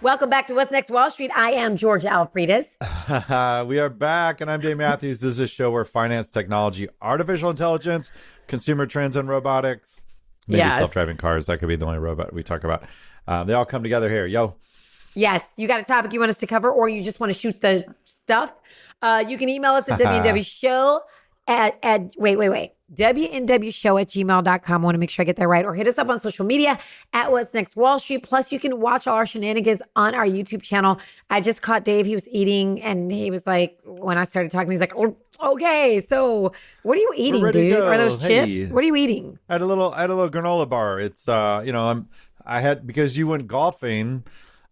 Welcome back to What's Next Wall Street. I am Georgia Alfredas. We are back, and I'm Dave Mathews. This is a show where finance, technology, artificial intelligence, consumer trends, and robotics, maybe self-driving cars, that could be the only robot we talk about. They all come together here. Yo. Yes, you got a topic you want us to cover, or you just want to shoot the stuff? You can email us at WNWshow WNWshow@gmail.com. I want to make sure I get that right. Or hit us up on social media at What's Next Wall Street. Plus, you can watch all our shenanigans on our YouTube channel. I just caught Dave. He was eating, and he was like, when I started talking, he's like, oh, okay, so what are you eating, dude? Are those chips? What are you eating? I had a little granola bar. It's, because you went golfing,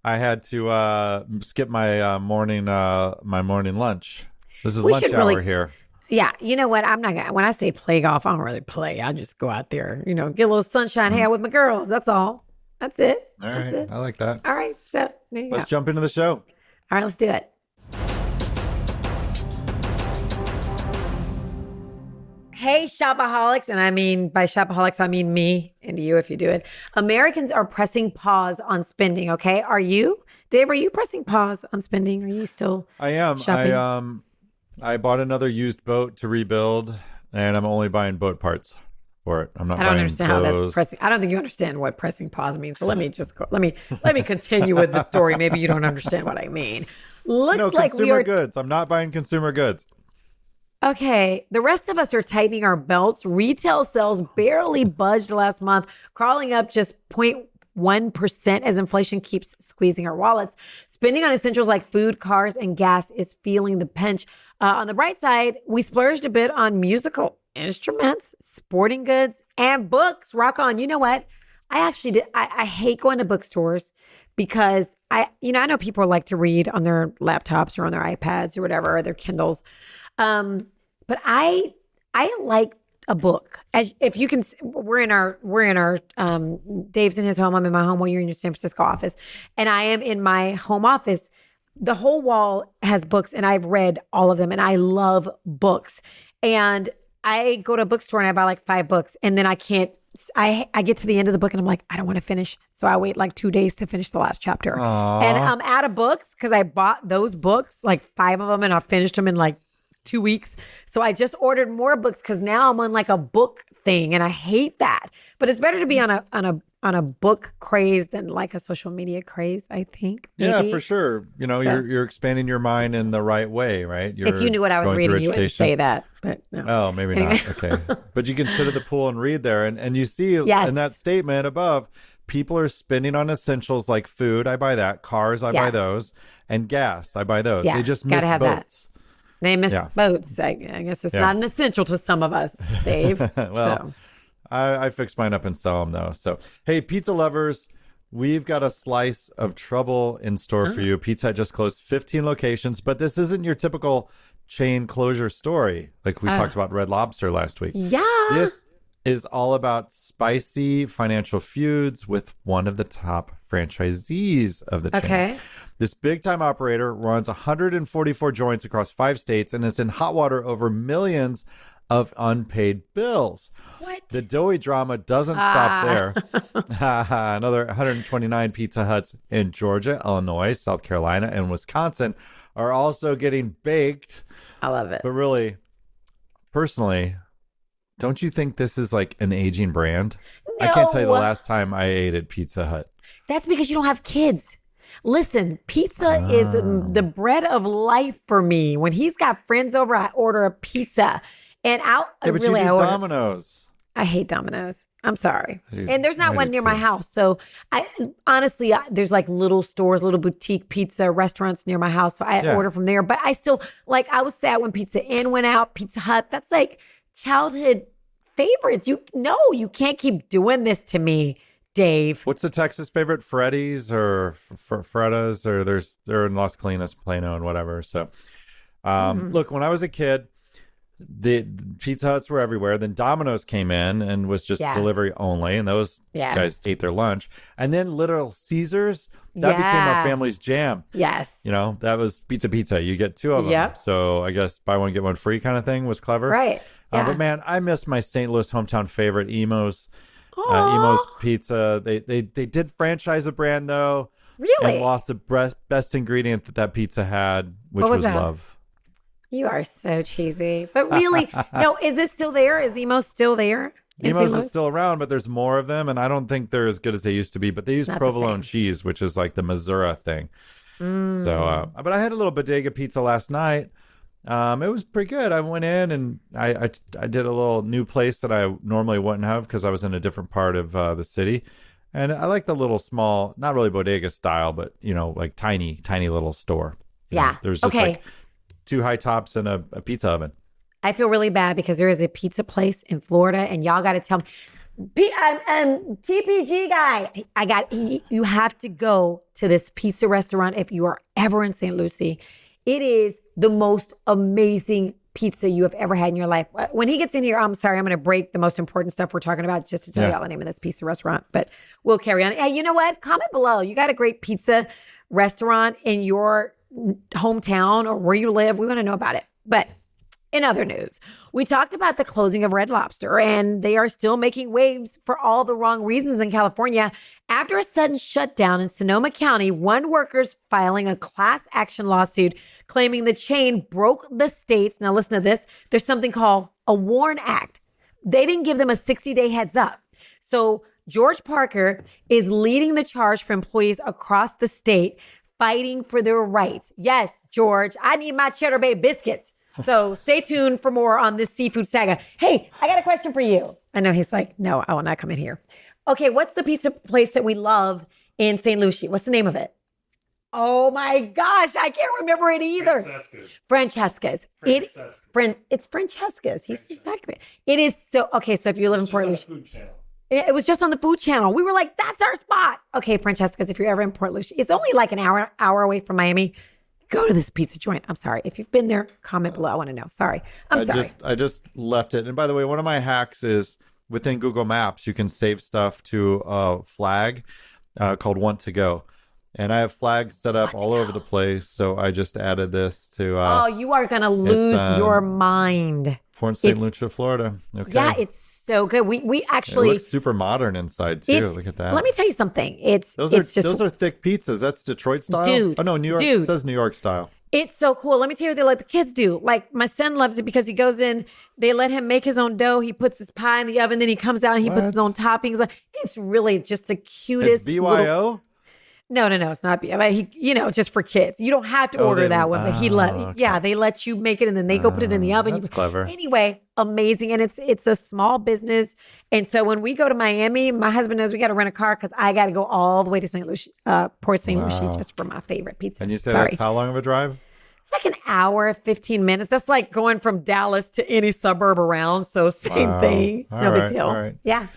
I had to skip my morning lunch. This is lunch hour here. Yeah, you know what? I'm not gonna. When I say play golf, I don't really play. I just go out there, get a little sunshine, hang out with my girls. That's all. That's it. That's it. I like that. All right, so there you go. Let's jump into the show. All right, let's do it. Hey, shopaholics, and I mean by shopaholics, I mean me and you if you do it. Americans are pressing pause on spending. Okay, are you, Dave? Are you pressing pause on spending? Are you still? I am. Shopping? I bought another used boat to rebuild, and I'm only buying boat parts for it. I'm not. I don't buying understand how clothes. that's pressing. I don't think you understand what pressing pause means. So let me just go. Let me continue with the story. Maybe you don't understand what I mean. Looks like we are consumer goods. I'm not buying consumer goods. Okay, the rest of us are tightening our belts. Retail sales barely budged last month, crawling up just 0.1% as inflation keeps squeezing our wallets. Spending on essentials like food, cars, and gas is feeling the pinch. On the bright side, we splurged a bit on musical instruments, sporting goods, and books. Rock on. You know what? I actually did. I hate going to bookstores because I know people like to read on their laptops or on their iPads or whatever, or their Kindles. But I like a book. As if you can, we're in our Dave's in his home. I'm in my home while you're in your San Francisco office, and I am in my home office. The whole wall has books, and I've read all of them, and I love books. And I go to a bookstore and I buy like 5 books, and then I can't. I get to the end of the book and I'm like, I don't want to finish. So I wait like 2 days to finish the last chapter. Aww. And I'm out of books because I bought those books, like 5 of them, and I finished them in like 2 weeks. So I just ordered more books because now I'm on like a book thing, and I hate that. But it's better to be on a book craze than like a social media craze, I think. Maybe. Yeah, for sure. You're expanding your mind in the right way, right? If you knew what I was reading, you wouldn't say that. But no. Oh, maybe not. Okay. But you can sit at the pool and read there. And you see in that statement above, people are spending on essentials like food. I buy that. Cars, I buy those. And gas, I buy those. Yeah, they just miss boats. That. They miss boats. I guess it's not an essential to some of us, Dave. Well, I fix mine up and sell them, though. So, hey, pizza lovers, we've got a slice of trouble in store for you. Pizza Hut just closed 15 locations, but this isn't your typical chain closure story like we talked about Red Lobster last week. Yeah. This is all about spicy financial feuds with one of the top franchisees of the chain. Okay. This big-time operator runs 144 joints across 5 states and is in hot water over millions of unpaid bills. What? The doughy drama doesn't stop there. Another 129 Pizza Huts in Georgia, Illinois, South Carolina, and Wisconsin are also getting baked. I love it. But really, personally, don't you think this is like an aging brand? No. I can't tell you the last time I ate at Pizza Hut. That's because you don't have kids. Listen, pizza is the bread of life for me. When he's got friends over, I order a pizza. And but you do Domino's. I hate Domino's. I'm sorry. And there's not I one do near too. my house. So honestly, there's like little stores, little boutique pizza restaurants near my house. So I order from there. But I still, like, I was sad when Pizza Inn went out, Pizza Hut. That's like childhood favorites. You can't keep doing this to me, Dave. What's the Texas favorite? Freddy's or Fredas, or they're in Las Colinas, Plano, and whatever. So, look, when I was a kid, the Pizza Huts were everywhere. Then Domino's came in and was just delivery only, and those guys ate their lunch. And then Little Caesars, that became our family's jam. Yes. That was pizza. You get 2 of them. Yep. So I guess buy one, get one free kind of thing was clever. Right. Yeah. But man, I miss my St. Louis hometown favorite, Emo's. Emo's Pizza. They did franchise a brand though. Really? and lost the best ingredient that pizza had, which What was was that? love. You are so cheesy. But really, no, is it still there? Is Emo still there in St. Emos is Louis? still around, but there's more of them, and I don't think they're as good as they used to be. But they use not the provolone same. cheese, which is like the Missouri thing. So, but I had a little bodega pizza last night. It was pretty good. I went in and I did a little new place that I normally wouldn't have because I was in a different part of the city, and I like the little small, not really bodega style, but like tiny little store. Yeah. There's just like two high tops and a pizza oven. I feel really bad because there is a pizza place in Florida, and y'all got to tell me. TPG guy, you have to go to this pizza restaurant if you are ever in St. Lucie. It is the most amazing pizza you have ever had in your life. When he gets in here, I'm sorry, I'm going to break the most important stuff we're talking about just to tell y'all the name of this pizza restaurant, but we'll carry on. Hey, you know what? Comment below. You got a great pizza restaurant in your hometown or where you live. We want to know about it. But in other news, we talked about the closing of Red Lobster, and they are still making waves for all the wrong reasons in California. After a sudden shutdown in Sonoma County, one worker's filing a class action lawsuit claiming the chain broke the state's, now listen to this, there's something called a WARN Act. They didn't give them a 60-day heads up. So George Parker is leading the charge for employees across the state fighting for their rights. Yes, George, I need my Cheddar Bay biscuits. So stay tuned for more on this seafood saga. Hey, I got a question for you. I know he's like, no, I will not come in here. Okay, what's the pizza place that we love in St. Lucie? What's the name of it? Oh my gosh, I can't remember it either. Francesca's. It's Francesca's. He's exactly. It is so okay. So if you live in Port Lucie, it was just on the Food Channel. We were like, that's our spot. Okay, Francesca's. If you're ever in Port Lucie, it's only like an hour away from Miami. Go to this pizza joint. I'm sorry. If you've been there, comment below. I want to know. Sorry. I'm sorry. I just left it. And by the way, one of my hacks is within Google Maps, you can save stuff to a flag called Want to Go. And I have flags set up all over the place. So I just added this to... oh, you are going to lose your mind. Port St. Lucie, Florida. Okay. Yeah, it's so good. We actually... It looks super modern inside, too. Look at that. Let me tell you something. Those are thick pizzas. That's Detroit style? Dude. Oh, no, New York. It says New York style. It's so cool. Let me tell you what they let the kids do. Like, my son loves it because he goes in, they let him make his own dough. He puts his pie in the oven, then he comes out and he puts his own toppings. It's really just the cutest. It's BYO? No, it's not. Just for kids. You don't have to order that one, but they let you make it and then they go put it in the oven. That's clever. Anyway, amazing. And it's a small business. And so when we go to Miami, my husband knows we got to rent a car because I got to go all the way to St. Lucie, Port St. Lucie, just for my favorite pizza. And you said that's how long of a drive? It's like an hour, 15 minutes. That's like going from Dallas to any suburb around. So same thing. It's no big deal. All right. Yeah.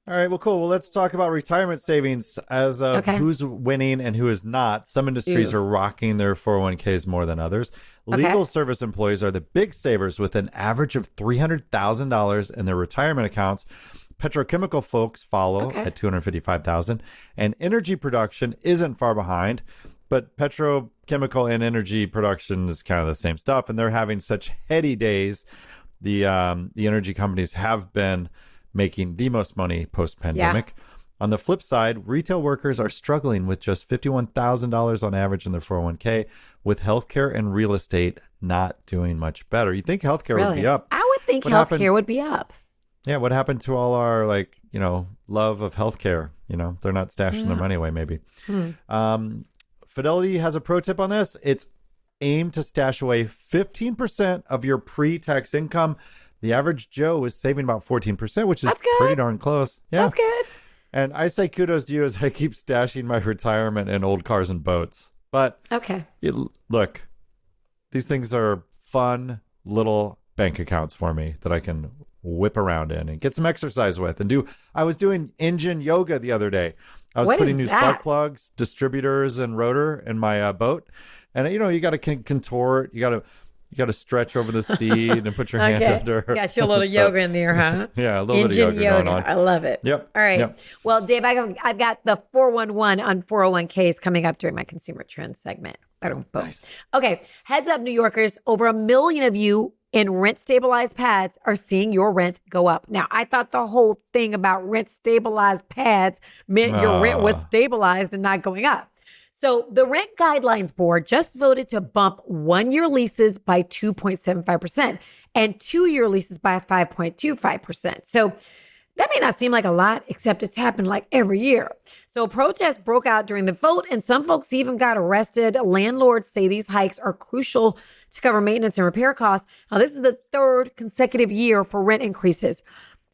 All right, well, cool. Well, let's talk about retirement savings as of who's winning and who is not. Some industries are rocking their 401ks more than others. Legal service employees are the big savers with an average of $300,000 in their retirement accounts. Petrochemical folks follow at $255,000, and energy production isn't far behind. But petrochemical and energy production is kind of the same stuff, and they're having such heady days. The energy companies have been making the most money post-pandemic. Yeah. On the flip side, retail workers are struggling with just $51,000 on average in their 401k, with healthcare and real estate not doing much better. You think healthcare would be up? I would think healthcare would be up. Yeah, what happened to all our love of healthcare? They're not stashing their money away. Maybe. Fidelity has a pro tip on this. It's aim to stash away 15% of your pre-tax income. The average Joe is saving about 14%, which is pretty darn close. Yeah. That's good. And I say kudos to you as I keep stashing my retirement in old cars and boats. But look, these things are fun little bank accounts for me that I can whip around in and get some exercise with and do. I was doing engine yoga the other day. I was putting new spark plugs, distributors, and rotor in my boat. And, you got to contort. You got to stretch over the seat and put your hands under. Got you a little yoga in there, huh? Yeah, a little bit of yoga going on. I love it. Yep. All right. Yep. Well, Dave, I've got the 411 on 401ks coming up during my consumer trends segment. Nice. Okay. Heads up, New Yorkers. Over 1 million of you in rent stabilized pads are seeing your rent go up. Now, I thought the whole thing about rent stabilized pads meant your rent was stabilized and not going up. So the Rent Guidelines Board just voted to bump 1-year leases by 2.75% and 2-year leases by 5.25%. So that may not seem like a lot, except it's happened like every year. So protests broke out during the vote, and some folks even got arrested. Landlords say these hikes are crucial to cover maintenance and repair costs. Now, this is the 3rd consecutive year for rent increases.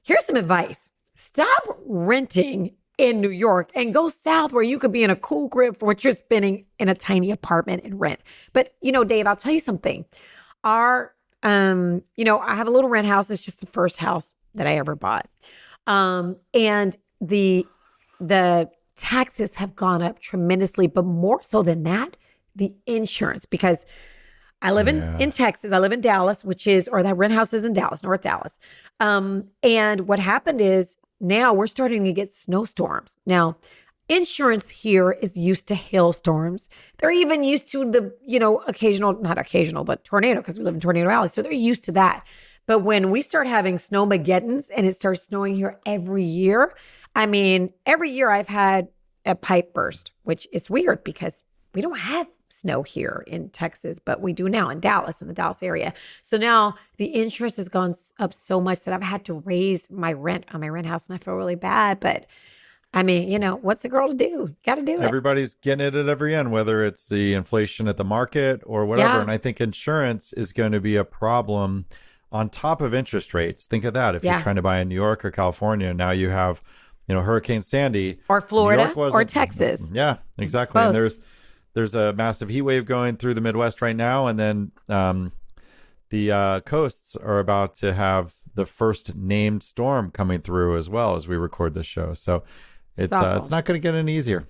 Here's some advice. Stop renting in New York and go south where you could be in a cool crib for what you're spending in a tiny apartment and rent. But, Dave, I'll tell you something. I have a little rent house. It's just the first house that I ever bought. And the taxes have gone up tremendously, but more so than that, the insurance, because I live in Texas. I live in Dallas, or that rent house is in Dallas, North Dallas. And what happened is now we're starting to get snowstorms. Now, insurance here is used to hailstorms. They're even used to the, not occasional, but tornado, because we live in Tornado Alley. So they're used to that. But when we start having snowmageddons and it starts snowing here every year, every year I've had a pipe burst, which is weird because we don't have snow here in Texas, but we do now in Dallas, in the Dallas area. So now the interest has gone up so much that I've had to raise my rent on my rent house, and I feel really bad. But what's a girl to do? Got to do it. Everybody's getting it at every end, whether it's the inflation at the market or whatever. Yeah. And I think insurance is going to be a problem on top of interest rates. Think of that. If you're trying to buy in New York or California, now you have, Hurricane Sandy. Or Florida or Texas. Yeah, exactly. Both. And there's a massive heat wave going through the Midwest right now. And then the coasts are about to have the first named storm coming through as well as we record this show. So it's not going to get any easier.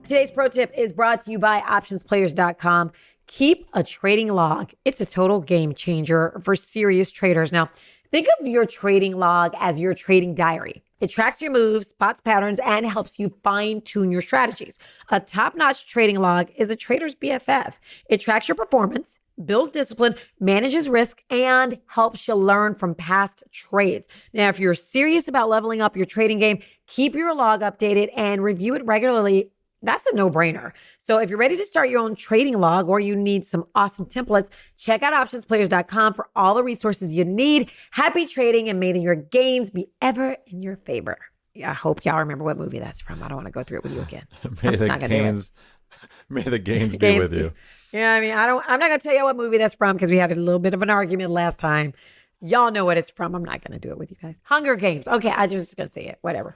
Today's pro tip is brought to you by optionsplayers.com. Keep a trading log. It's a total game changer for serious traders. Now, think of your trading log as your trading diary. It tracks your moves, spots patterns, and helps you fine-tune your strategies. A top-notch trading log is a trader's BFF. It tracks your performance, builds discipline, manages risk, and helps you learn from past trades. Now, if you're serious about leveling up your trading game, keep your log updated and review it regularly. That's a no-brainer. So if you're ready to start your own trading log or you need some awesome templates, check out optionsplayers.com for all the resources you need. Happy trading, and may your gains be ever in your favor. Yeah, I hope y'all remember what movie that's from. I don't want to go through it with you again. May the gains be with you. Yeah, I'm not going to tell you what movie that's from because we had a little bit of an argument last time. Y'all know what it's from. I'm not going to do it with you guys. Hunger Games. Okay, I just going to say it. Whatever.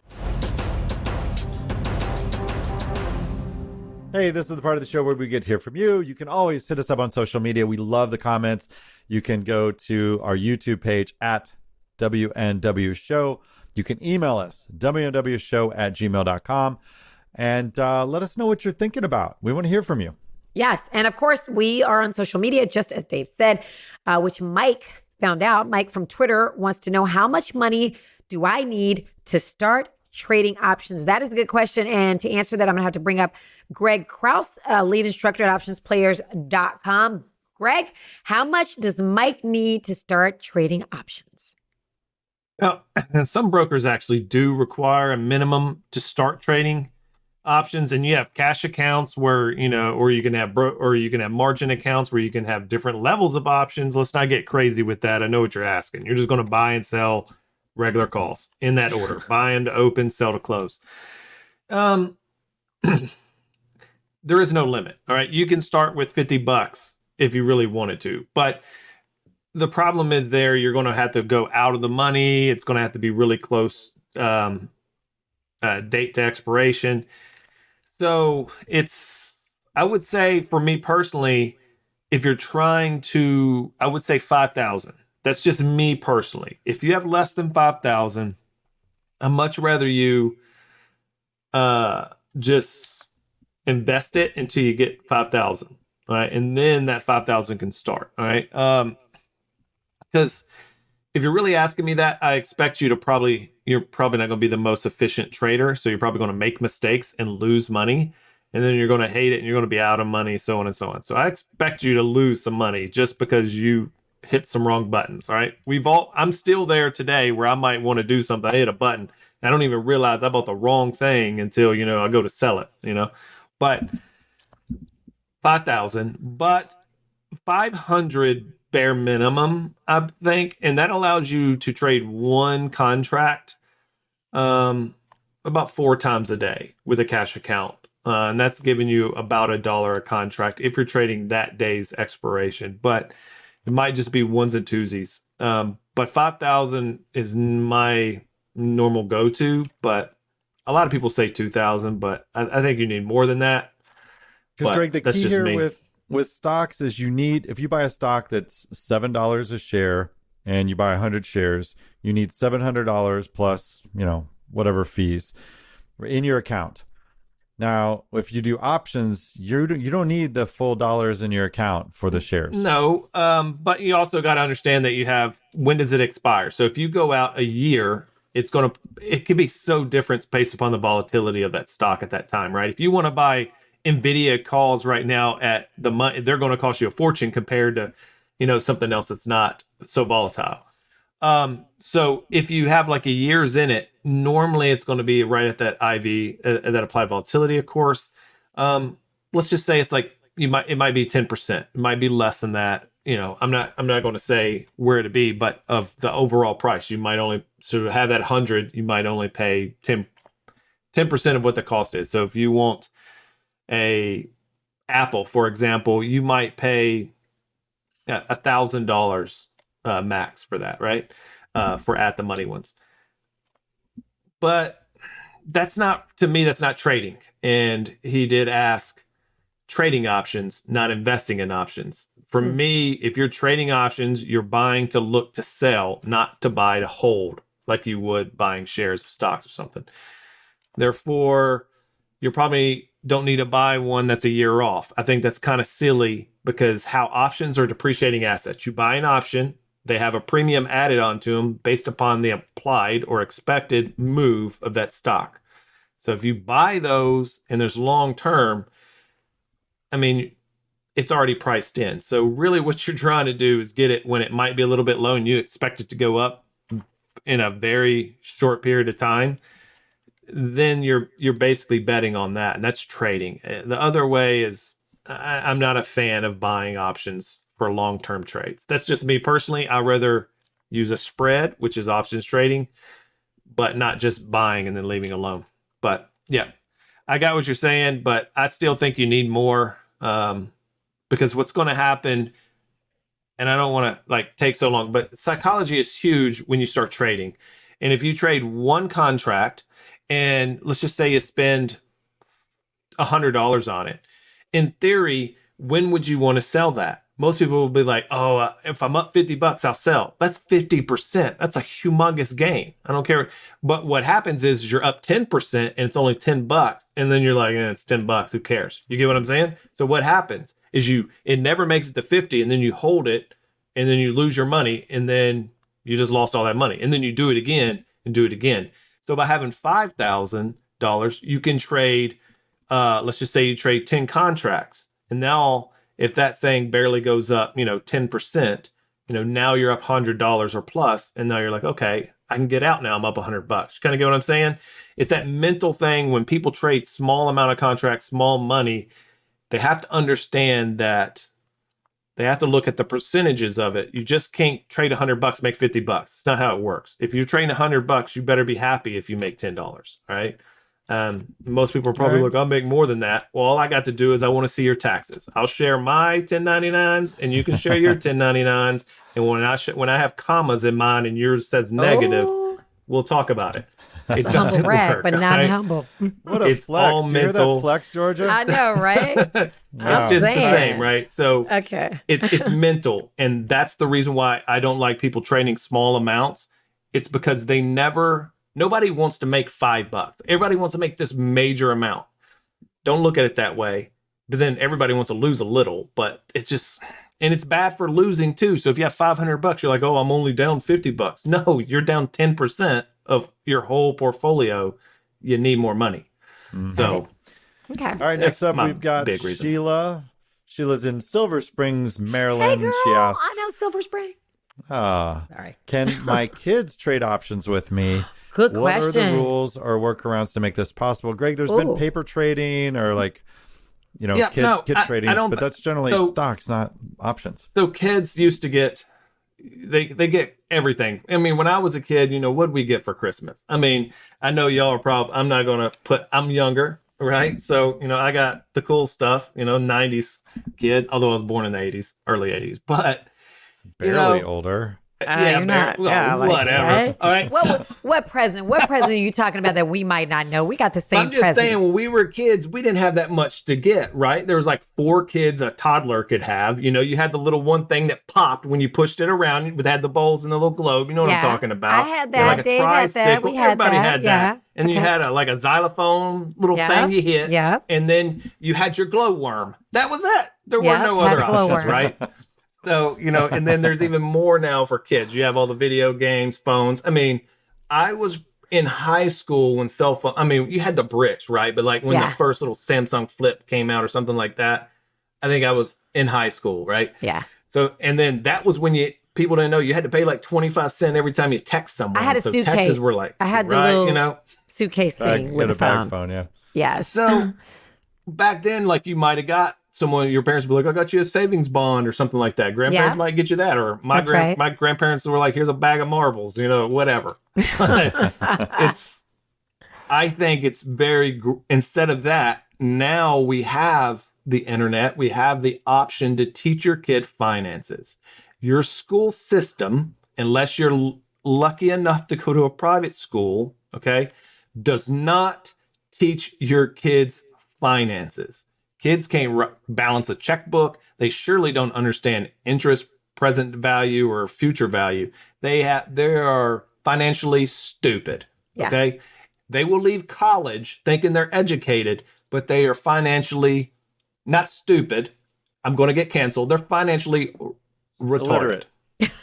Hey, this is the part of the show where we get to hear from you. You can always hit us up on social media. We love the comments. You can go to our YouTube page at WNW Show. You can email us, WNWshow@gmail.com, and let us know what you're thinking about. We want to hear from you. Yes. And of course, we are on social media, just as Dave said, which Mike found out. Mike from Twitter wants to know, how much money do I need to start trading options? That is a good question. And to answer that, I'm going to have to bring up Greg Krause, lead instructor at optionsplayers.com. Greg, how much does Mike need to start trading options? Now, some brokers actually do require a minimum to start trading options, and you have cash accounts where, or you can have margin accounts where you can have different levels of options. Let's not get crazy with that. I know what you're asking. You're just going to buy and sell regular calls in that order: buy to open, sell to close. There is no limit. All right. You can start with $50 if you really wanted to, but the problem is you're going to have to go out of the money. It's going to have to be really close date to expiration. So I would say for me personally, if you're trying to, I would say 5,000. That's just me personally. If you have less than 5,000, I'd much rather you just invest it until you get 5,000. All right. And then that 5,000 can start. All right. Because if you're really asking me that, I expect you're probably not going to be the most efficient trader. So you're probably going to make mistakes and lose money. and then you're going to hate it and you're going to be out of money, so on and so on. So I expect you to lose some money just because you hit some wrong buttons. All right. I'm still there today where I might want to do something. I hit a button. I don't even realize I bought the wrong thing until, I go to sell it, but 5,000, but 500 bare minimum, I think. And that allows you to trade one contract, about 4 times a day with a cash account. And that's giving you about $1 a contract if you're trading that day's expiration, but it might just be ones and twosies. But 5,000 is my normal go-to, but a lot of people say 2,000, but I think you need more than that. Because Greg, the key here with stocks is if you buy a stock that's $7 a share and you buy 100 shares, you need $700 plus, whatever fees in your account. Now, if you do options, you don't need the full dollars in your account for the shares. No, but you also got to understand that when does it expire? So if you go out a year, it could be so different based upon the volatility of that stock at that time, right? If you want to buy NVIDIA calls right now at the money, they're going to cost you a fortune compared to, something else that's not so volatile. So if you have like a year's in it, normally it's going to be right at that IV, that applied volatility, of course. Let's just say it's like it might be 10%. It might be less than that. I'm not going to say where to be, but of the overall price, you might only have that 100, you might only pay 10% of what the cost is. So if you want a Apple, for example, you might pay $1,000 max for that, right? For at the money ones. But that's not trading. And he did ask trading options, not investing in options. For me, if you're trading options, you're buying to look to sell, not to buy to hold, like you would buying shares of stocks or something. Therefore, you probably don't need to buy one that's a year off. I think that's kind of silly because how options are depreciating assets. You buy an option, they have a premium added onto them based upon the applied or expected move of that stock. So if you buy those and there's long term, it's already priced in. So really what you're trying to do is get it when it might be a little bit low and you expect it to go up in a very short period of time. Then you're basically betting on that, and that's trading. The other way is I'm not a fan of buying options for long-term trades. That's just me personally. I'd rather use a spread, which is options trading, but not just buying and then leaving alone. But yeah, I got what you're saying, but I still think you need more because what's going to happen, and I don't want to take so long, but psychology is huge when you start trading. And if you trade one contract, and let's just say you spend $100 on it, in theory, when would you want to sell that? Most people will be like, if I'm up $50, I'll sell. That's 50%. That's a humongous gain. I don't care. But what happens is you're up 10% and it's only $10. And then you're like, it's $10. Who cares? You get what I'm saying? So what happens is it never makes it to 50 and then you hold it and then you lose your money and then you just lost all that money. And then you do it again and do it again. So by having $5,000, you can trade, let's just say you trade 10 contracts. And now if that thing barely goes up, 10%, now you're up $100 or plus. And now you're like, okay, I can get out now. I'm up $100. Kind of get what I'm saying? It's that mental thing when people trade small amount of contracts, small money, they have to understand that they have to look at the percentages of it. You just can't trade $100, make $50. It's not how it works. If you're trading $100, you better be happy if you make $10, right? Most people are probably like, I'll make more than that. Well, all I got to do is I want to see your taxes. I'll share my 1099s and you can share your 1099s. And when I have commas in mine and yours says negative, we'll talk about it. It doesn't work, but not humble. What a flex. All you hear that flex, Georgia? I know, right? It's just the same, right? So okay, it's mental. And that's the reason why I don't like people trading small amounts. It's because nobody wants to make $5. Everybody wants to make this major amount. Don't look at it that way. But then everybody wants to lose a little, but it's just, and it's bad for losing too. So if you have $500, you're like, I'm only down $50. No, you're down 10% of your whole portfolio. You need more money. Mm-hmm. So Okay. All right, next That's up, my we've got big reason. Sheila. Sheila's in Silver Springs, Hey, Maryland. girl, She asked, I know Silver Spring. Sorry. Can my kids trade options with me? Good What are the question. rules or workarounds to make this possible? Greg, there's been Ooh. paper trading or like, Yeah, kid I trading, don't- but that's generally so- stocks, not options. So kids used to get they get everything. I mean, when I was a kid, what'd we get for Christmas? I mean, I know y'all are probably I'm younger, right? So, I got the cool stuff, 90s kid, although I was born in the 80s, early 80s. But Barely older. You're not. Yeah, like, whatever. right? All right. What present? What present are you talking about that we might not know? We got the same I'm just presents. saying, when we were kids, we didn't have that much to get, right? There was like 4 kids a toddler could have. You had the little one thing that popped when you pushed it around. It had the bowls and the little globe. You know what I'm talking about? I had You that. like a Dave had that. tricycle. We had Everybody that. had that. And you had like a xylophone little thing you hit. Yeah. And then you had your glowworm. That was it. There were no had other a glowworm. options, right? So, and then there's even more now for kids. You have all the video games, phones. I mean, I was in high school when cell phone, I mean, you had the bricks, right? But like when the first little Samsung Flip came out or something like that, I think I was in high school, right? Yeah. So, and then that was when people didn't know you had to pay like 25 cents every time you text someone. I had a so suitcase. Texts were like, I had the right, little suitcase thing with a the bag phone. phone, yeah. Yes. So back then, like you might have got someone, your parents would be like, I got you a savings bond or something like that. Grandparents might get you that. Or my grandparents were like, here's a bag of marbles, whatever. I think it's instead of that, now we have the internet, we have the option to teach your kid finances. Your school system, unless you're lucky enough to go to a private school, okay, does not teach your kids finances. Kids can't balance a checkbook. They surely don't understand interest, present value, or future value. They are financially stupid. Okay, they will leave college thinking they're educated, but they are financially not stupid. I'm going to get canceled. They're financially retarded.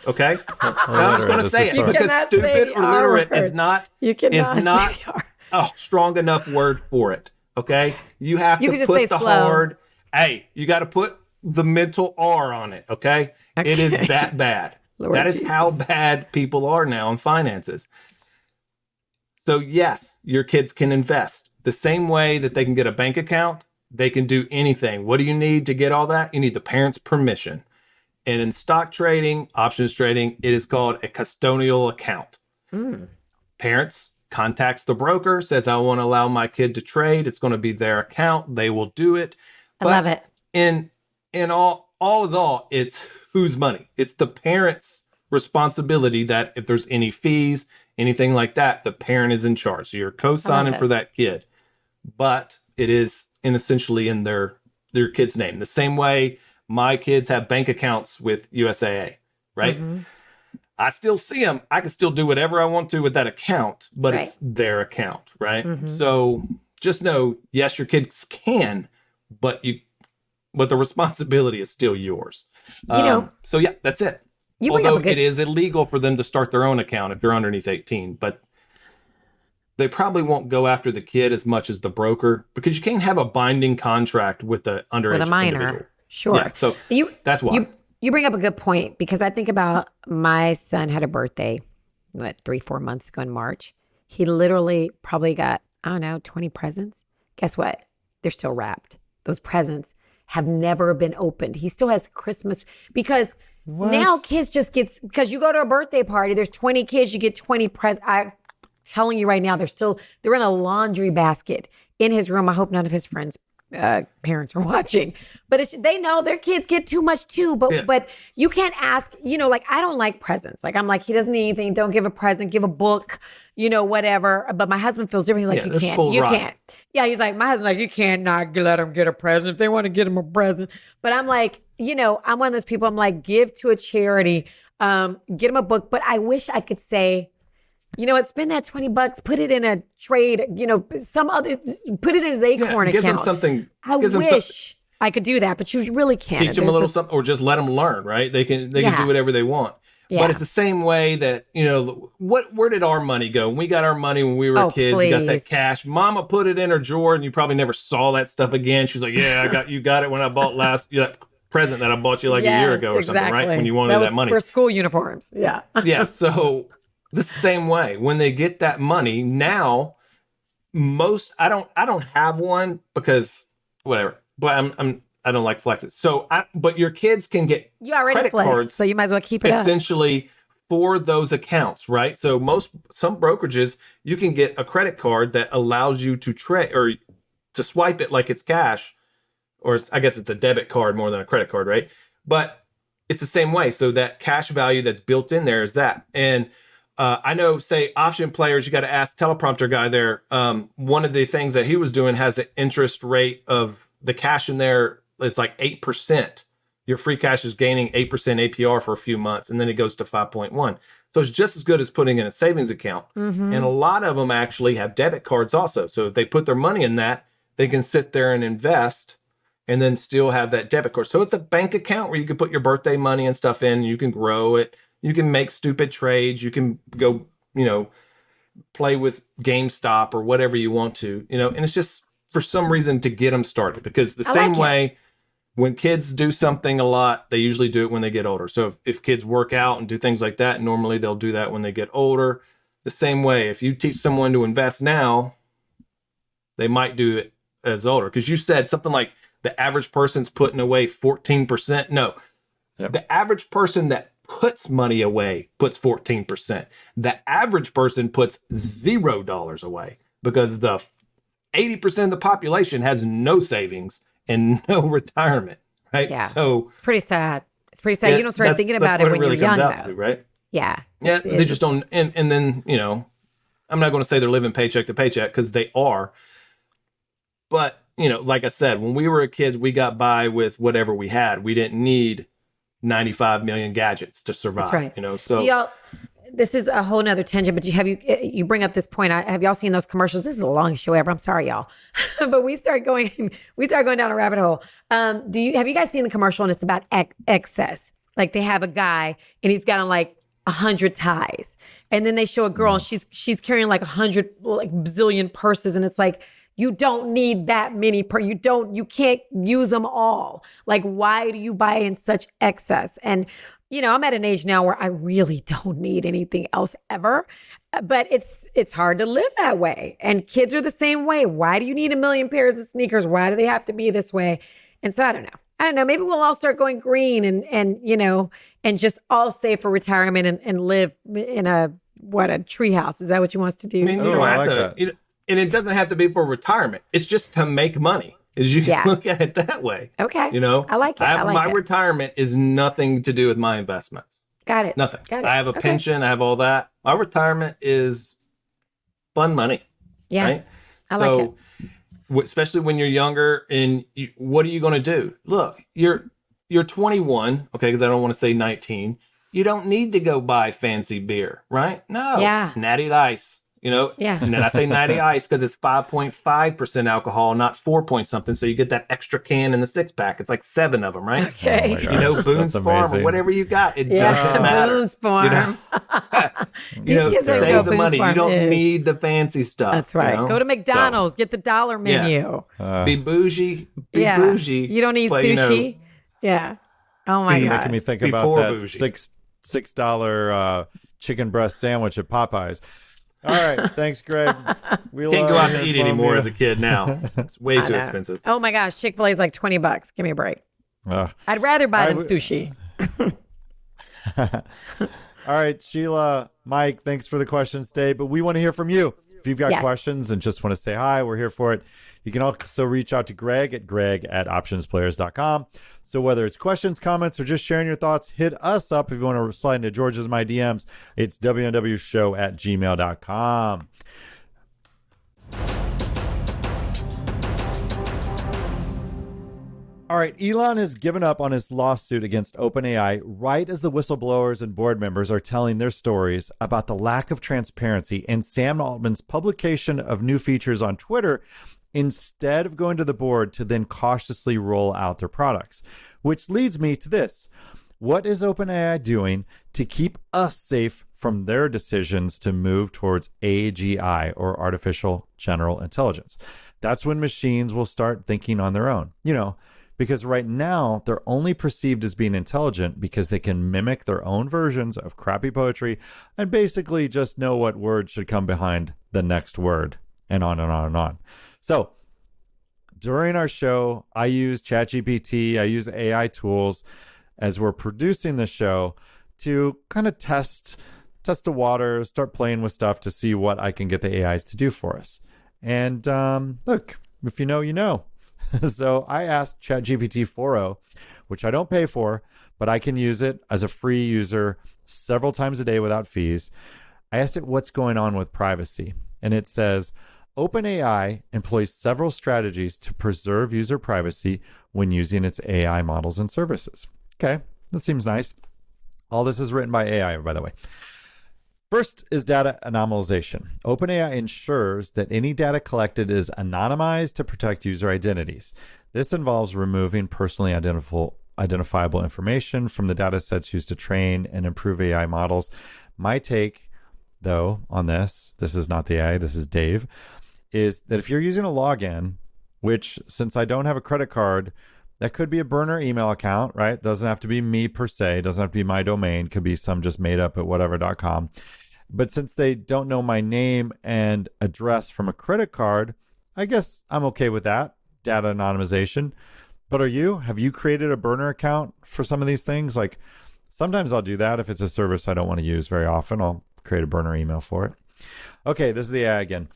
Okay, I'm just going to say it because stupid or literate is not a strong enough word for it. Okay, you have to put the hard. Hey, you got to put the mental R on it. Okay, it is that bad. That is how bad people are now in finances. So yes, your kids can invest the same way that they can get a bank account. They can do anything. What do you need to get all that? You need the parents' permission. And in stock trading, options trading, it is called a custodial account. Parents contacts the broker, says, I want to allow my kid to trade. It's going to be their account. They will do it. I love it. In all is all, it's whose money? It's the parent's responsibility that if there's any fees, anything like that, the parent is in charge. So you're co-signing for that kid. But it is essentially in their kid's name. The same way my kids have bank accounts with USAA, right? Mm-hmm. I still see them. I can still do whatever I want to with that account, but it's their account, right? Mm-hmm. So just know, yes, your kids can, but the responsibility is still yours. So yeah, that's it. Although it is illegal for them to start their own account if they're underneath 18, but they probably won't go after the kid as much as the broker because you can't have a binding contract with the underage individual. Sure. Yeah, so that's why. You bring up a good point because I think about my son had a birthday, 3-4 months ago in March. He literally probably got, 20 presents. Guess what? They're still wrapped. Those presents have never been opened. He still has Christmas because now kids because you go to a birthday party, there's 20 kids, you get 20 presents. I'm telling you right now, they're in a laundry basket in his room. I hope none of his friends' parents are watching, but they know their kids get too much too. But you can't ask, I don't like presents. Like I'm like, he doesn't need anything. Don't give a present, give a book, whatever. But my husband feels different. He's like, you can't. Yeah. He's like, my husband's like, you can't not let them get a present if they want to get them a present. But I'm like, I'm one of those people. I'm like, give to a charity, get them a book. But I wish I could say, spend that $20, put it in a trade, put it in his Acorn account. Give them something. I wish I could do that, but you really can't. Teach them a little something, or just let them learn, right? They can do whatever they want. But it's the same way that, where did our money go? When we got our money when we were kids, you got that cash. Mama put it in her drawer and you probably never saw that stuff again. She's like, yeah, you got it when I bought that present that I bought you like a year ago or something, right? When you wanted that money. For school uniforms. Yeah. Yeah. So the same way, when they get that money now, I don't have one because whatever, but I don't like flexes. So, but your kids can get credit cards, so you might as well keep it essentially for those accounts, right? So some brokerages, you can get a credit card that allows you to trade or to swipe it like it's cash, or I guess it's a debit card more than a credit card, right? But it's the same way. So that cash value that's built in there is that. And I know, say, option players, you got to ask teleprompter guy there. One of the things that he was doing has an interest rate of the cash in there. It's like 8%. Your free cash is gaining 8% APR for a few months, and then it goes to 5.1. So it's just as good as putting in a savings account. And a lot of them actually have debit cards also. So if they put their money in that, they can sit there and invest and then still have that debit card. So it's a bank account where you can put your birthday money and stuff in. You can grow it. You can make stupid trades. You can go, play with GameStop or whatever you want to, and it's just for some reason to get them started, because the same way when kids do something a lot, they usually do it when they get older. So if kids work out and do things like that, normally they'll do that when they get older. The same way, if you teach someone to invest now, they might do it as older. Because you said something like the average person's putting away 14%. No, the average person that puts money away puts 14%. The average person puts $0 away, because the 80% of the population has no savings and no retirement, right? Yeah. So it's pretty sad. It's pretty sad. You don't start thinking about it when you're young, though. Right? Yeah. Yeah. They just don't. And then, I'm not going to say they're living paycheck to paycheck, because they are. But, like I said, when we were a kid, we got by with whatever we had. We didn't need 95 million gadgets to survive. That's right. So this is a whole nother tangent, but you bring up this point. Have y'all seen those commercials? This is the longest show ever. I'm sorry, y'all, but we start going down a rabbit hole. Have you guys seen the commercial? And it's about excess. Like, they have a guy and he's got on like 100 ties, and then they show a girl and she's carrying like 100 like bazillion purses, and it's like, you don't need that many you can't use them all. Like, why do you buy in such excess? And I'm at an age now where I really don't need anything else ever, but it's hard to live that way. And kids are the same way. Why do you need a million pairs of sneakers? Why do they have to be this way? And so I don't know. Maybe we'll all start going green and just all save for retirement and live in a treehouse. Is that what you want us to do? I mean, you don't have to, and it doesn't have to be for retirement. It's just to make money. Is you can look at it that way. Okay. I like it. My retirement is nothing to do with my investments. Got it. Nothing. Got it. I have a pension. I have all that. My retirement is fun money. Yeah. Right? I like it. Especially when you're younger, and what are you going to do? Look, you're 21. Okay. Because I don't want to say 19. You don't need to go buy fancy beer, right? No. Yeah. Natty Ice. Yeah. And then I say natty ice because it's 5.5% alcohol, not 4 point something. So you get that extra can in the 6-pack. It's like 7 of them, right? Okay. Boone's Farm or whatever you got. It doesn't matter. Boone's Farm. Save the money. You don't need the fancy stuff. That's right. Go to McDonald's. Get the dollar menu. Be bougie. Be bougie. You don't need sushi. Yeah. Oh my gosh. Making me think about that $6 chicken breast sandwich at Popeyes. All right. Thanks, Greg. We can't go out to eat anymore as a kid now. It's way too expensive. Oh my gosh. Chick-fil-A is like $20. Give me a break. I'd rather buy them sushi. All right, Sheila, Mike, thanks for the questions today, but we want to hear from you. If you've got questions and just want to say hi, we're here for it. You can also reach out to Greg at optionsplayers.com. So whether it's questions, comments, or just sharing your thoughts, hit us up. If you want to slide into George's my DMs, it's WNWshow@gmail.com. All right, Elon has given up on his lawsuit against OpenAI right as the whistleblowers and board members are telling their stories about the lack of transparency in Sam Altman's publication of new features on Twitter instead of going to the board to then cautiously roll out their products. Which leads me to this. What is OpenAI doing to keep us safe from their decisions to move towards AGI, or artificial general intelligence? That's when machines will start thinking on their own, because right now they're only perceived as being intelligent because they can mimic their own versions of crappy poetry and basically just know what word should come behind the next word, and on and on and on. So during our show, I use ChatGPT, I use AI tools as we're producing the show to kind of test the waters, start playing with stuff to see what I can get the AIs to do for us. And look, if you know, you know. So I asked ChatGPT 4.0, which I don't pay for, but I can use it as a free user several times a day without fees. I asked it what's going on with privacy, and it says, OpenAI employs several strategies to preserve user privacy when using its AI models and services. Okay, that seems nice. All this is written by AI, by the way. First is data anonymization. OpenAI ensures that any data collected is anonymized to protect user identities. This involves removing personally identifiable information from the data sets used to train and improve AI models. My take, though, on this is not the AI, this is Dave, is that if you're using a login, which, since I don't have a credit card, that could be a burner email account, right? Doesn't have to be me per se. Doesn't have to be my domain. Could be some just made up at whatever.com. But since they don't know my name and address from a credit card, I guess I'm okay with that, data anonymization. But are you? Have you created a burner account for some of these things? Like, sometimes I'll do that if it's a service I don't want to use very often. I'll create a burner email for it. Okay, this is the AI again.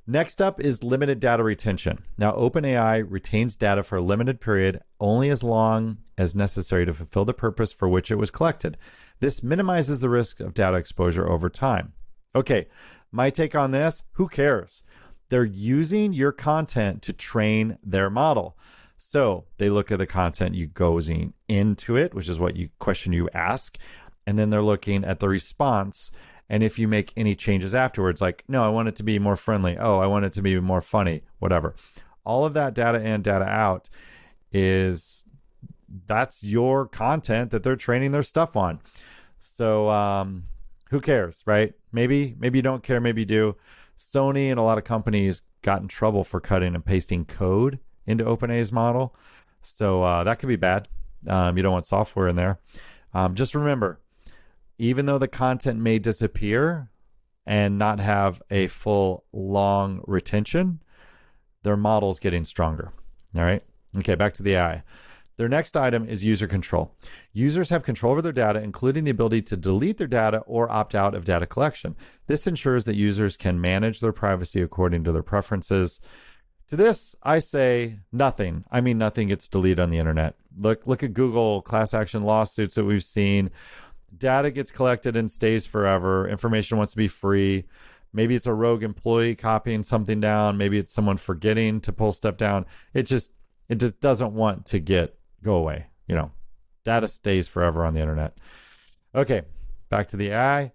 Next up is limited data retention. Now, OpenAI retains data for a limited period, only as long as necessary to fulfill the purpose for which it was collected. This minimizes the risk of data exposure over time. Okay, my take on this, who cares? They're using your content to train their model. So they look at the content you going into it, which is what question you ask, and then they're looking at the response. And if you make any changes afterwards, like, no, I want it to be more friendly. Oh, I want it to be more funny, whatever. All of that data in, data out that's your content that they're training their stuff on. So who cares, right? Maybe you don't care, maybe you do. Sony and a lot of companies got in trouble for cutting and pasting code into OpenAI's model. So that could be bad. You don't want software in there. Just remember, even though the content may disappear and not have a full long retention, their model's getting stronger. All right. Okay, back to the AI. Their next item is user control. Users have control over their data, including the ability to delete their data or opt out of data collection. This ensures that users can manage their privacy according to their preferences. To this, I say nothing. I mean, nothing gets deleted on the internet. Look at Google class action lawsuits that we've seen. Data gets collected and stays forever. Information wants to be free. Maybe it's a rogue employee copying something down. Maybe it's someone forgetting to pull stuff down. It just doesn't want to go away. Data stays forever on the internet. Okay, back to the AI.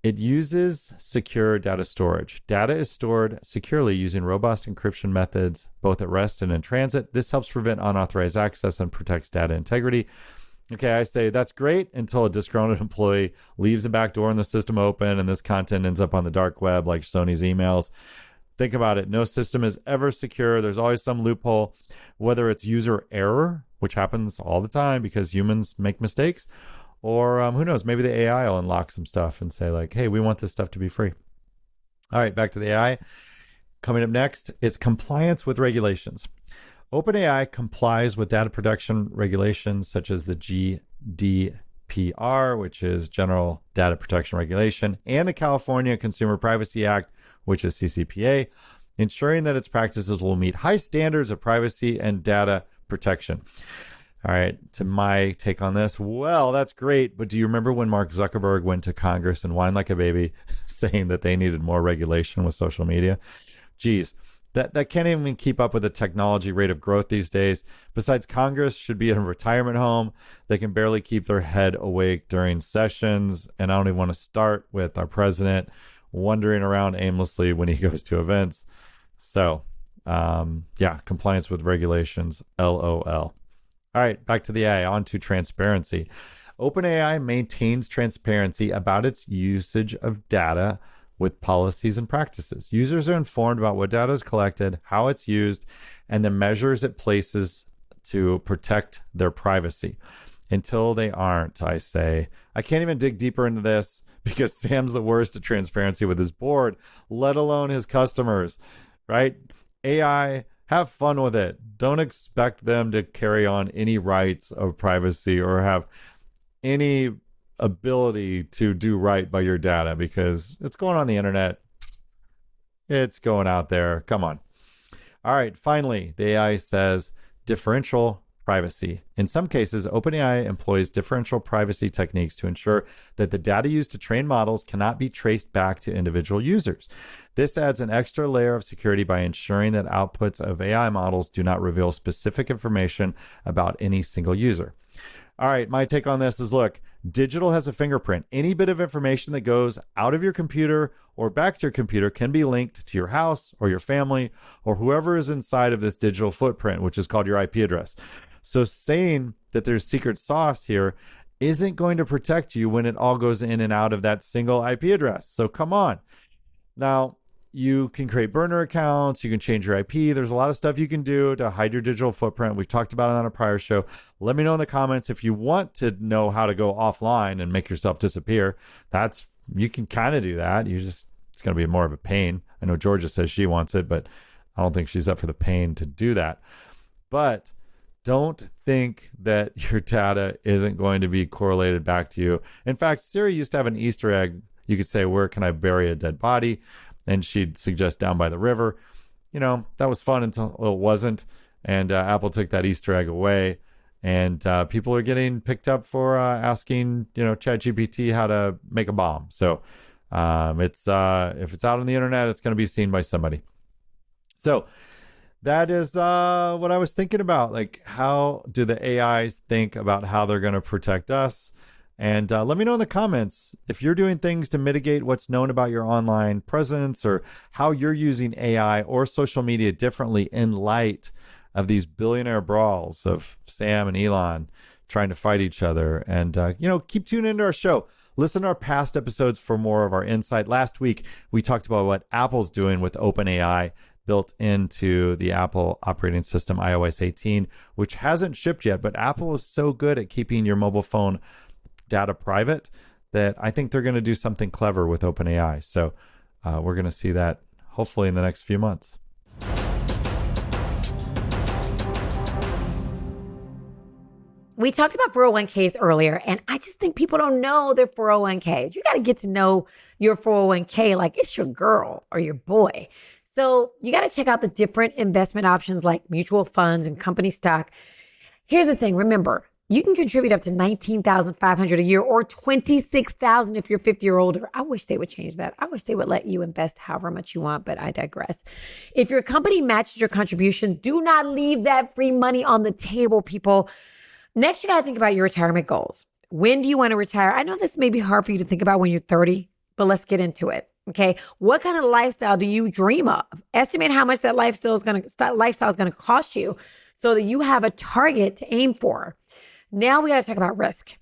It uses secure data storage. Data is stored securely using robust encryption methods, both at rest and in transit. This helps prevent unauthorized access and protects data integrity. Okay, I say that's great until a disgruntled employee leaves the back door and the system open and this content ends up on the dark web like Sony's emails. Think about it. No system is ever secure. There's always some loophole, whether it's user error, which happens all the time because humans make mistakes, or who knows, maybe the AI will unlock some stuff and say like, hey, we want this stuff to be free. All right, back to the AI. Coming up next, it's compliance with regulations. OpenAI complies with data protection regulations such as the GDPR, which is General Data Protection Regulation, and the California Consumer Privacy Act, which is CCPA, ensuring that its practices will meet high standards of privacy and data protection. All right, to my take on this, well, that's great, but do you remember when Mark Zuckerberg went to Congress and whined like a baby saying that they needed more regulation with social media? Geez. That can't even keep up with the technology rate of growth these days. Besides, Congress should be in a retirement home. They can barely keep their head awake during sessions. And I don't even want to start with our president wandering around aimlessly when he goes to events. So, compliance with regulations, LOL. All right, back to the AI, on to transparency. OpenAI maintains transparency about its usage of data with policies and practices. Users are informed about what data is collected, how it's used, and the measures it places to protect their privacy. Until they aren't, I say. I can't even dig deeper into this because Sam's the worst at transparency with his board, let alone his customers, right? AI, have fun with it. Don't expect them to carry on any rights of privacy or have any ability to do right by your data because it's going on the internet. It's going out there. Come on. All right. Finally, the AI says differential privacy. In some cases, OpenAI employs differential privacy techniques to ensure that the data used to train models cannot be traced back to individual users. This adds an extra layer of security by ensuring that outputs of AI models do not reveal specific information about any single user. All right, my take on this is, look, digital has a fingerprint. Any bit of information that goes out of your computer or back to your computer can be linked to your house or your family or whoever is inside of this digital footprint, which is called your IP address. So saying that there's secret sauce here isn't going to protect you when it all goes in and out of that single IP address. So come on. Now, you can create burner accounts. You can change your IP. There's a lot of stuff you can do to hide your digital footprint. We've talked about it on a prior show. Let me know in the comments if you want to know how to go offline and make yourself disappear. You can kind of do that. It's going to be more of a pain. I know Georgia says she wants it, but I don't think she's up for the pain to do that. But don't think that your data isn't going to be correlated back to you. In fact, Siri used to have an Easter egg. You could say, where can I bury a dead body? And she'd suggest down by the river. That was fun until it wasn't. And Apple took that Easter egg away. And people are getting picked up for asking, ChatGPT how to make a bomb. So if it's out on the internet, it's going to be seen by somebody. So that is what I was thinking about. Like, how do the AIs think about how they're going to protect us? And let me know in the comments if you're doing things to mitigate what's known about your online presence or how you're using AI or social media differently in light of these billionaire brawls of Sam and Elon trying to fight each other. And, keep tuning into our show. Listen to our past episodes for more of our insight. Last week, we talked about what Apple's doing with OpenAI built into the Apple operating system, iOS 18, which hasn't shipped yet. But Apple is so good at keeping your mobile phone data private that I think they're going to do something clever with OpenAI. So we're going to see that hopefully in the next few months. We talked about 401ks earlier, and I just think people don't know their 401ks. You got to get to know your 401k like it's your girl or your boy. So you got to check out the different investment options like mutual funds and company stock. Here's the thing. Remember, you can contribute up to $19,500 a year or $26,000 if you're 50 or older. I wish they would change that. I wish they would let you invest however much you want, but I digress. If your company matches your contributions, do not leave that free money on the table, people. Next, you got to think about your retirement goals. When do you want to retire? I know this may be hard for you to think about when you're 30, but let's get into it. Okay. What kind of lifestyle do you dream of? Estimate how much that lifestyle is going to cost you so that you have a target to aim for. Now we got to talk about risk.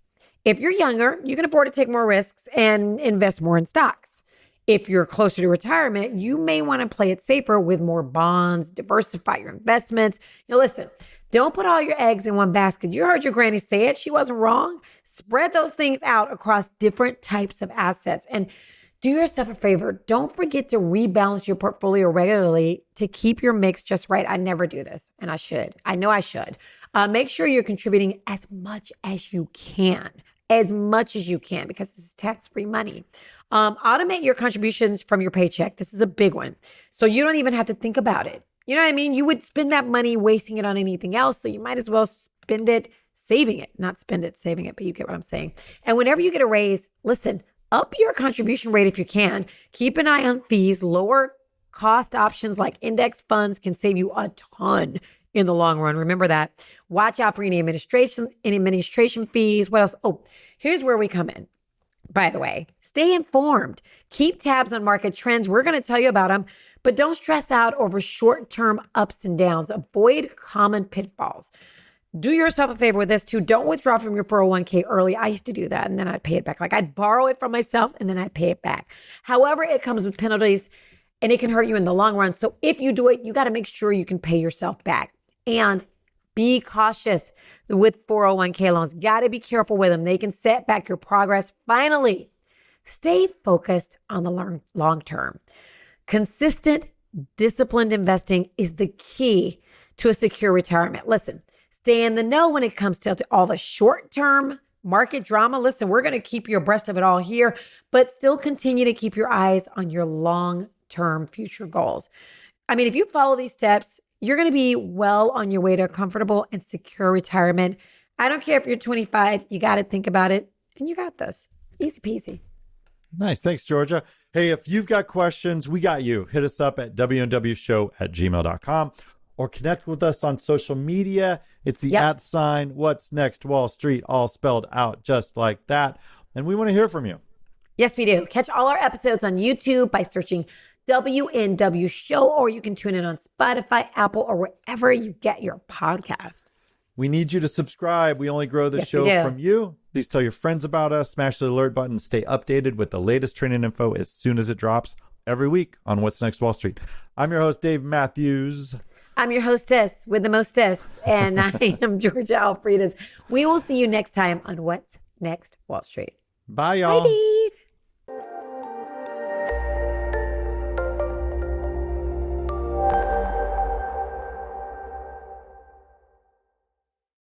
If you're younger, you can afford to take more risks and invest more in stocks. If you're closer to retirement, you may want to play it safer with more bonds, diversify your investments. Listen, don't put all your eggs in one basket. You heard your granny say it. She wasn't wrong. Spread those things out across different types of assets and do yourself a favor. Don't forget to rebalance your portfolio regularly to keep your mix just right. I never do this, and I should. I know I should. Make sure you're contributing as much as you can, because this is tax-free money. Automate your contributions from your paycheck. This is a big one. So you don't even have to think about it. You know what I mean? You would spend that money wasting it on anything else. So you might as well spend it saving it, not spend it saving it, but you get what I'm saying. And whenever you get a raise, listen, up your contribution rate if you can. Keep an eye on fees. Lower cost options like index funds can save you a ton in the long run. Remember that. Watch out for any administration fees. What else? Oh, here's where we come in. By the way, stay informed. Keep tabs on market trends. We're going to tell you about them, but don't stress out over short-term ups and downs. Avoid common pitfalls. do yourself a favor with this too. Don't withdraw from your 401k early. I used to do that and then I'd pay it back. Like I'd borrow it from myself and then I'd pay it back. However, it comes with penalties and it can hurt you in the long run. So if you do it, you got to make sure you can pay yourself back. And be cautious with 401k loans. Got to be careful with them. They can set back your progress. Finally, stay focused on the long term. Consistent, disciplined investing is the key to a secure retirement. Listen, stay in the know when it comes to all the short-term market drama. Listen, we're going to keep you abreast of it all here, but still continue to keep your eyes on your long-term future goals. I mean, if you follow these steps, you're going to be well on your way to a comfortable and secure retirement. I don't care if you're 25, you got to think about it, and you got this. Easy peasy. Nice. Thanks, Georgia. Hey, if you've got questions, we got you. Hit us up at WNWshow@gmail.com or connect with us on social media. It's the @ What's Next Wall Street, all spelled out just like that. And we want to hear from you. Yes, we do. Catch all our episodes on YouTube by searching WNW Show, or you can tune in on Spotify, Apple, or wherever you get your podcast. We need you to subscribe. We only grow the show from you. Please tell your friends about us. Smash the alert button. Stay updated with the latest training info as soon as it drops every week on What's Next Wall Street. I'm your host, Dave Mathews. I'm your hostess with the mostess, and I am Georgia Alfredas. We will see you next time on What's Next Wall Street. Bye, y'all. Bye.